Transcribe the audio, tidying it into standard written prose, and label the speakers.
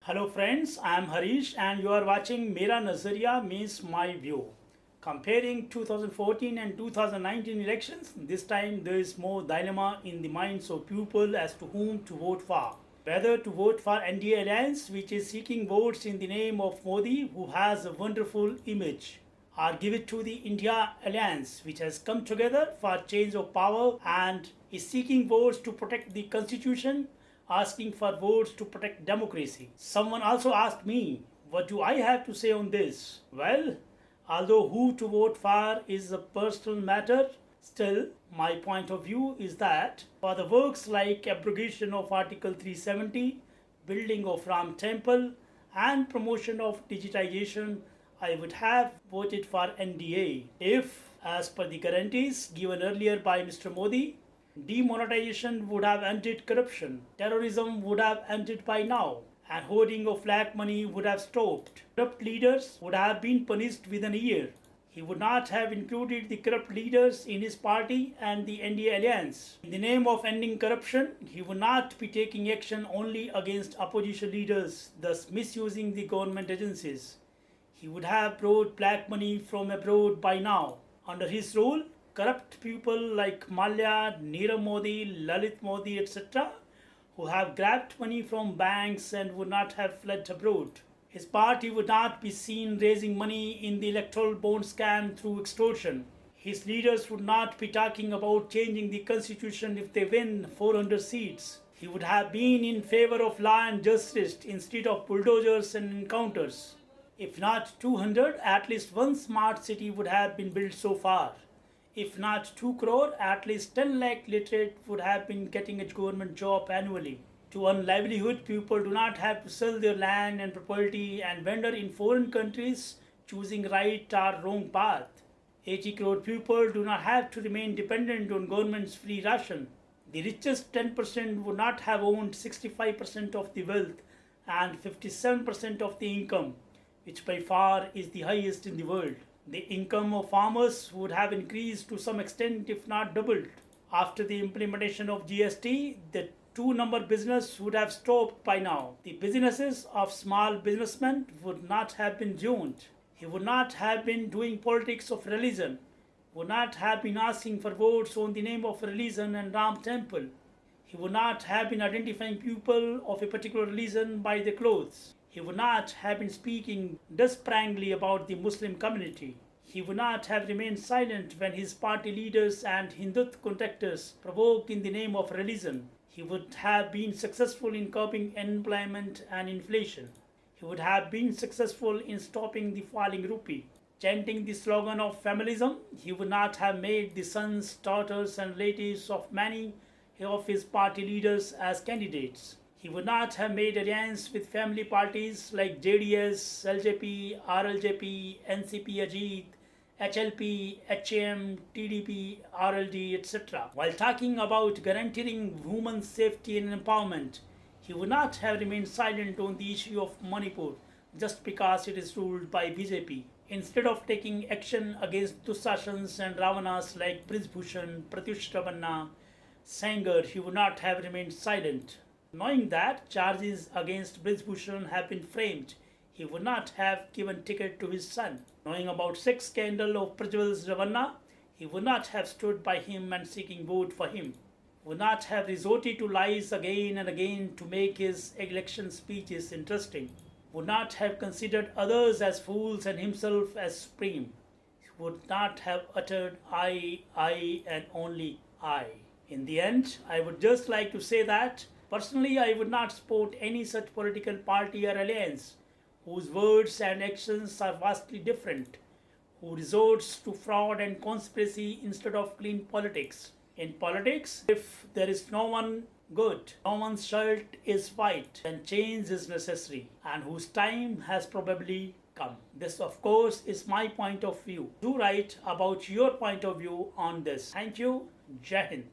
Speaker 1: Hello friends, I am Harish and you are watching Mera Nazariya means my view. Comparing 2014 and 2019 elections, this time there is more dilemma in the minds of people as to whom to vote for. Whether to vote for NDA alliance, which is seeking votes in the name of Modi, who has a wonderful image, or give it to the India alliance, which has come together for change of power and is seeking votes to protect the constitution, asking for votes to protect democracy. Someone also asked me, what do I have to say on this? Well, although who to vote for is a personal matter, still my point of view is that for the works like abrogation of Article 370, building of Ram Temple and promotion of digitization, I would have voted for NDA if, as per the guarantees given earlier by Mr. Modi, demonetization would have ended corruption, terrorism would have ended by now, and hoarding of black money would have stopped. Corrupt leaders would have been punished within a year. He would not have included the corrupt leaders in his party and the NDA alliance. In the name of ending corruption, he would not be taking action only against opposition leaders, thus misusing the government agencies. He would have brought black money from abroad by now. Under his rule, corrupt people like Malya, Nirav Modi, Lalit Modi, etc., who have grabbed money from banks and would not have fled abroad. His party would not be seen raising money in the electoral bond scam through extortion. His leaders would not be talking about changing the constitution if they win 400 seats. He would have been in favor of law and justice instead of bulldozers and encounters. If not 200, at least one smart city would have been built so far. If not 2 crore, at least 10 lakh literate would have been getting a government job annually. To earn livelihood, people do not have to sell their land and property and wander in foreign countries choosing right or wrong path. 80 crore people do not have to remain dependent on government's free ration. The richest 10% would not have owned 65% of the wealth and 57% of the income, which by far is the highest in the world. The income of farmers would have increased to some extent if not doubled. After the implementation of GST, the two-number business would have stopped by now. The businesses of small businessmen would not have been ruined. He would not have been doing politics of religion, would not have been asking for votes on the name of religion and Ram Temple. He would not have been identifying people of a particular religion by their clothes. He would not have been speaking despairingly about the Muslim community. He would not have remained silent when his party leaders and Hindutva contractors provoke in the name of religion. He would have been successful in curbing unemployment and inflation. He would have been successful in stopping the falling rupee. Chanting the slogan of familism, he would not have made the sons, daughters and relatives of many of his party leaders as candidates. He would not have made alliance with family parties like JDS, LJP, RLJP, NCP Ajit, HLP, HAM, TDP, RLD, etc. While talking about guaranteeing women's safety and empowerment, he would not have remained silent on the issue of Manipur just because it is ruled by BJP. Instead of taking action against Dushashans and Ravanas like Brij Bhushan, Pratyush Ravanna, Sanger, he would not have remained silent. Knowing that charges against Brij Bhushan have been framed, he would not have given ticket to his son. Knowing about sex scandal of Prajwal Ravanna, he would not have stood by him and seeking vote for him. Would not have resorted to lies again and again to make his election speeches interesting. Would not have considered others as fools and himself as supreme. He would not have uttered I and only I. In the end, I would just like to say that personally, I would not support any such political party or alliance whose words and actions are vastly different, who resorts to fraud and conspiracy instead of clean politics. In politics, if there is no one good, no one's shirt is white, then change is necessary, and whose time has probably come. This, of course, is my point of view. Do write about your point of view on this. Thank you. Jai Hind.